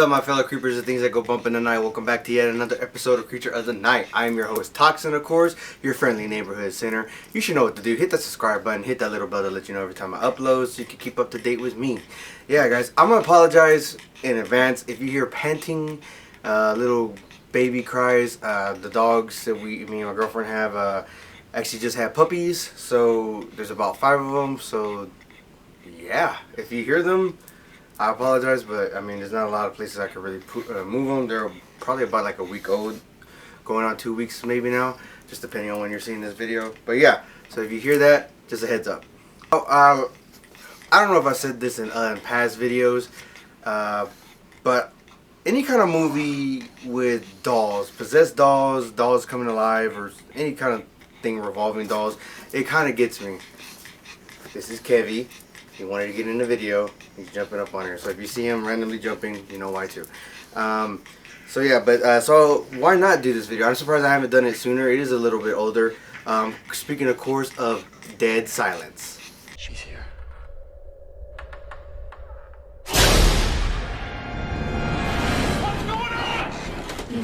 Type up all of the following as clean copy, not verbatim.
up, my fellow creepers and things that go bump in the night? Welcome back to yet another episode of Creature of the Night. I am your host, Toxin, of course, your friendly neighborhood sinner. You should know what to do. Hit that subscribe button, hit that little bell to let you know every time I upload so you can keep up to date with me. Yeah, guys, I'm going to apologize in advance if you hear panting, little baby cries. The dogs that me and my girlfriend have actually just had puppies, so there's about 5 of them, so yeah, if you hear them, I apologize, but I mean, there's not a lot of places I could really move them. They're probably about like a week old, going on 2 weeks maybe now, just depending on when you're seeing this video. But yeah, so if you hear that, just a heads up. Oh, I don't know if I said this in past videos, but any kind of movie with dolls, possessed dolls, dolls coming alive, or any kind of thing revolving dolls, it kind of gets me. This is Kevy. He wanted to get in the video. He's jumping up on here. So if you see him randomly jumping, you know why too. So yeah, but so why not do this video? I'm surprised I haven't done it sooner. It is a little bit older. Speaking of course of dead silence. She's here. What's going on?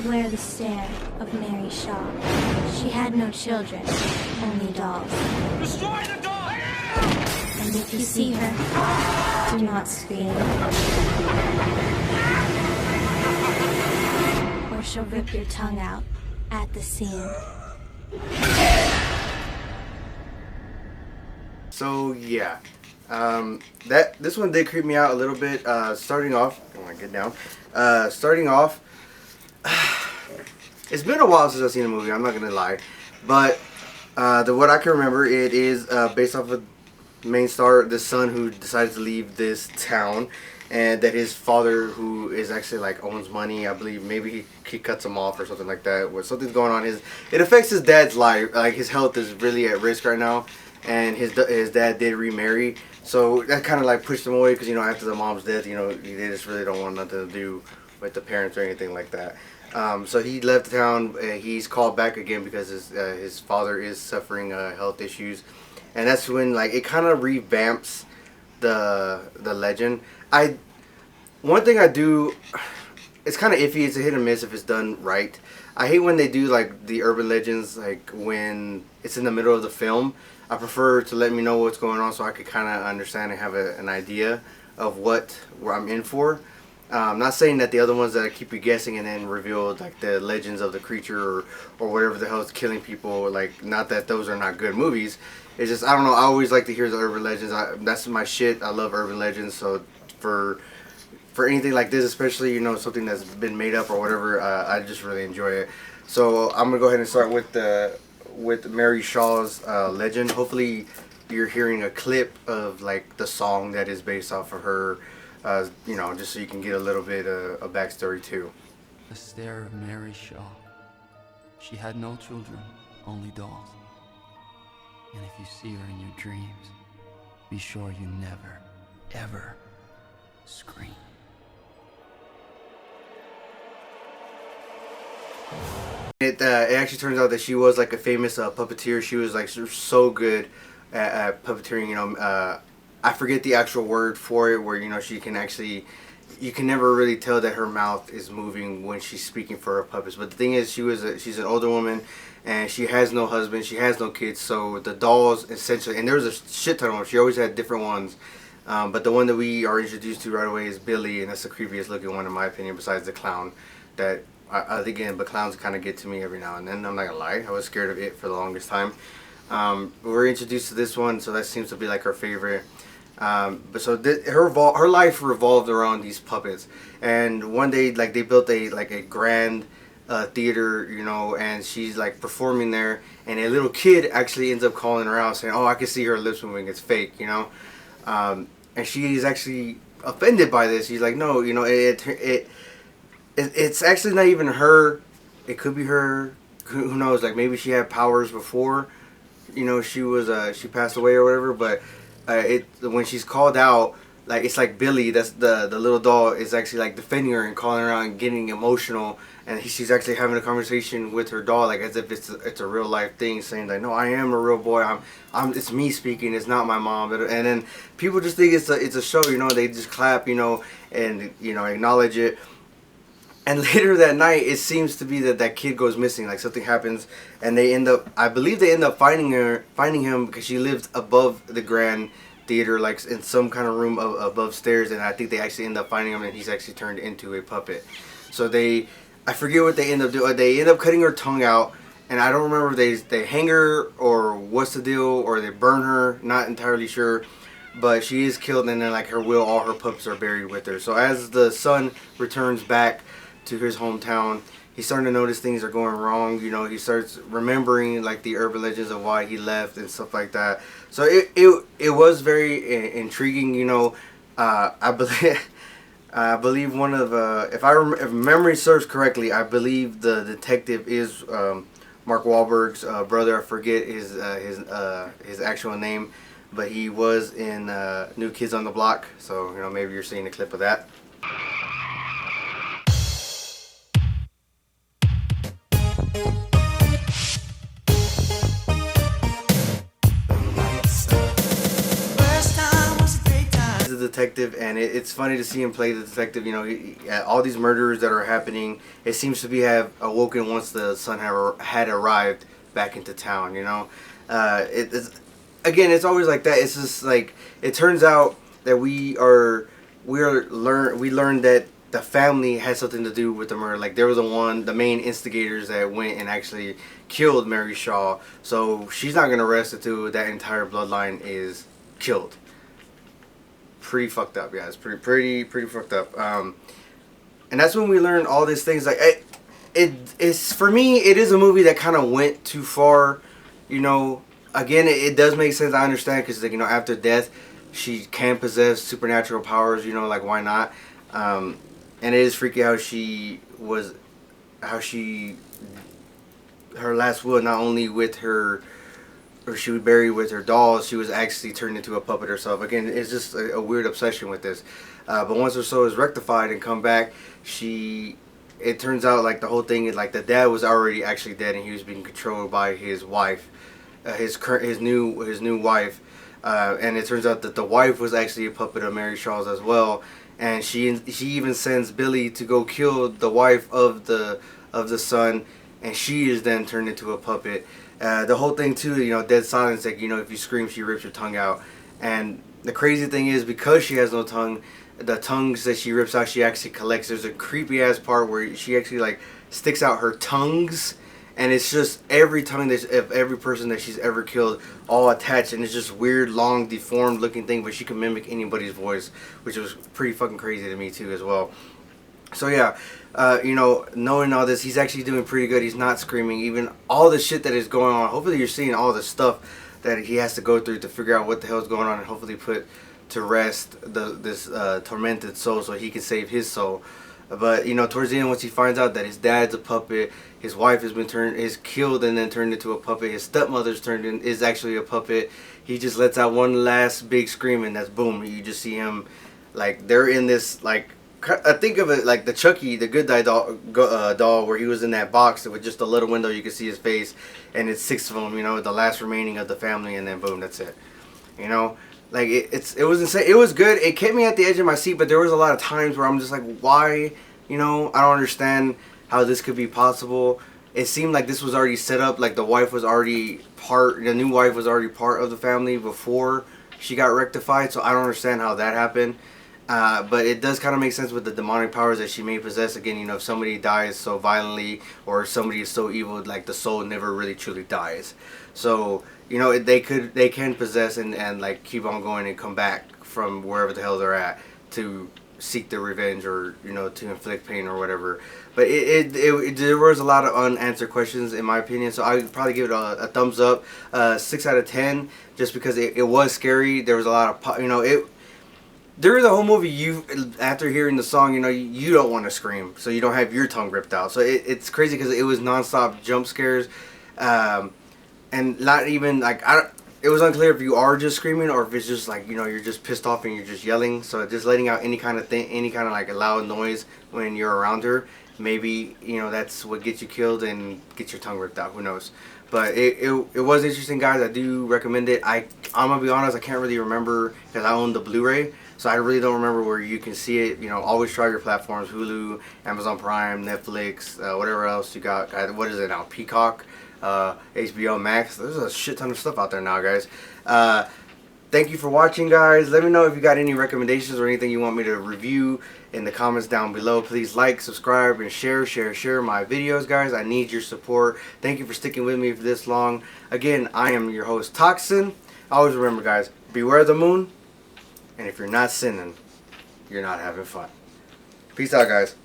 Beware the stare of Mary Shaw. She had no children, only dolls. Destroy the dog! And if you see her, do not scream. Or she'll rip your tongue out at the seam. So yeah, this one did creep me out a little bit. Starting off, oh my, get down. Starting off, it's been a while since I've seen a movie. I'm not gonna lie, but what I can remember, it is based off of main star, the son who decides to leave this town, and that his father, who is actually like owns money, I believe, maybe he cuts him off or something like that. Where something's going on, it affects his dad's life. Like his health is really at risk right now, and his dad did remarry, so that kind of like pushed him away because, you know, after the mom's death, you know, they just really don't want nothing to do with the parents or anything like that. So he left town. He's called back again because his father is suffering health issues. And that's when, like, it kind of revamps the legend. One thing I do, it's kind of iffy. It's a hit or miss if it's done right. I hate when they do like the urban legends, like when it's in the middle of the film. I prefer to let me know what's going on so I could kind of understand and have an idea of where I'm in for. I'm not saying that the other ones that keep you guessing and then reveal like the legends of the creature or whatever the hell is killing people, like, not that those are not good movies. It's just, I don't know, I always like to hear the urban legends. That's my shit. I love urban legends. So for anything like this, especially, you know, something that's been made up or whatever, I just really enjoy it. So I'm gonna go ahead and start with Mary Shaw's legend. Hopefully you're hearing a clip of like the song that is based off of her, you know, just so you can get a little bit of backstory too. The stare of Mary Shaw. She had no children, only dolls. And if you see her in your dreams, be sure you never, ever scream. It actually turns out that she was like a famous puppeteer. She was like so good at puppeteering, you know. I forget the actual word for it, where, you know, she can actually, you can never really tell that her mouth is moving when she's speaking for her puppets. But the thing is, she's an older woman, and she has no husband, she has no kids, so the dolls essentially, and there was a shit ton of them. She always had different ones, but the one that we are introduced to right away is Billy, and that's the creepiest looking one in my opinion, besides the clown. That again, but clowns kind of get to me every now and then. I'm not gonna lie, I was scared of it for the longest time. We're introduced to this one, so that seems to be like her favorite. But so her life revolved around these puppets, and one day, like, they built a grand theater, you know, and she's like performing there, and a little kid actually ends up calling her out saying, "Oh, I can see her lips moving, it's fake," you know. And she is actually offended by this. She's like, "No, you know, it's actually not even her. It could be her. Who knows? Like, maybe she had powers before, you know, she passed away or whatever, but when she's called out, like, it's like Billy, that's the little doll, is actually like defending her and calling her out and getting emotional, and she's actually having a conversation with her doll, like as if it's a real life thing, saying like, no, I am a real boy, it's me speaking, it's not my mom. And then people just think it's a show, you know, they just clap, you know, and, you know, acknowledge it. And later that night, it seems to be that that kid goes missing. Like something happens, and they end up. I believe they end up finding him because she lived above the Grand Theater, like in some kind of room above stairs. And I think they actually end up finding him, and he's actually turned into a puppet. So I forget what they end up doing. They end up cutting her tongue out, and I don't remember if they hang her or what's the deal, or they burn her. Not entirely sure. But she is killed, and then like her will, all her pups are buried with her. So as the son returns back to his hometown, he's starting to notice things are going wrong. You know, he starts remembering like the urban legends of why he left and stuff like that. So it was very intriguing. You know, I believe one of if memory serves correctly, I believe the detective is Mark Wahlberg's brother. I forget his actual name, but he was in New Kids on the Block. So you know, maybe you're seeing a clip of that. Detective, and it's funny to see him play the detective. You know, all these murders that are happening, it seems to have awoken once the son had arrived back into town. You know, it's always like that. It's just like it turns out that we learned that the family had something to do with the murder. Like, they were the main instigators that went and actually killed Mary Shaw. So she's not gonna rest until that entire bloodline is killed. Pretty fucked up, guys. Pretty fucked up. And that's when we learned all these things. Like, it's for me, it is a movie that kind of went too far. You know, again, it does make sense. I understand, because like, you know, after death, she can possess supernatural powers. You know, like, why not? And it is freaky her last will, not only with her, or she was buried with her dolls, she was actually turned into a puppet herself. Again, it's just a weird obsession with this. But once her soul is rectified and come back, it turns out like the whole thing is like the dad was already actually dead, and he was being controlled by his wife, his new wife. And it turns out that the wife was actually a puppet of Mary Shaw's as well. And she even sends Billy to go kill the wife of the son, and she is then turned into a puppet. The whole thing too, you know, dead silence, like, you know, if you scream, she rips your tongue out. And the crazy thing is, because she has no tongue, the tongues that she rips out, she actually collects. There's a creepy ass part where she actually like sticks out her tongues, and it's just every tongue of every person that she's ever killed, all attached, and it's just weird, long, deformed looking thing, but she can mimic anybody's voice, which was pretty fucking crazy to me too as well. So yeah, you know, knowing all this, he's actually doing pretty good. He's not screaming. Even all the shit that is going on, hopefully you're seeing all the stuff that he has to go through to figure out what the hell is going on, and hopefully put to rest this tormented soul so he can save his soul. But you know, towards the end, once he finds out that his dad's a puppet, his wife is killed and then turned into a puppet, his stepmother's is actually a puppet, he just lets out one last big scream, and that's boom. You just see him, like, they're in this, like, I think of it like the Chucky, the Good Die doll, where he was in that box with just a little window you could see his face, and it's 6 of them, you know, the last remaining of the family, and then boom, that's it. You know, like, it was insane. It was good. It kept me at the edge of my seat, but there was a lot of times where I'm just like, why? You know, I don't understand how this could be possible. It seemed like this was already set up, like the new wife was already part of the family before she got rectified, so I don't understand how that happened. But it does kind of make sense with the demonic powers that she may possess. Again, you know, if somebody dies so violently, or somebody is so evil, like, the soul never really truly dies. So, you know, they can possess and like keep on going and come back from wherever the hell they're at to seek their revenge, or, you know, to inflict pain or whatever. But there was a lot of unanswered questions, in my opinion, so I would probably give it a thumbs up, 6 out of 10, just because it was scary. There was a lot of, you know, during the whole movie, after hearing the song, you know, you don't want to scream, so you don't have your tongue ripped out. So it's crazy because it was nonstop jump scares, and not even like it was unclear if you are just screaming or if it's just like, you know, you're just pissed off and you're just yelling. So just letting out any kind of like a loud noise when you're around her, maybe, you know, that's what gets you killed and gets your tongue ripped out. Who knows? But it was interesting, guys. I do recommend it. I'm gonna be honest, I can't really remember because I own the Blu-ray. So I really don't remember where you can see it. You know, always try your platforms: Hulu, Amazon Prime, Netflix, whatever else you got. What is it now? Peacock, HBO Max. There's a shit ton of stuff out there now, guys. Thank you for watching, guys. Let me know if you got any recommendations or anything you want me to review in the comments down below. Please like, subscribe, and share my videos, guys. I need your support. Thank you for sticking with me for this long. Again, I am your host, Toxin. Always remember, guys, beware the moon, and if you're not sinning, you're not having fun. Peace out, guys.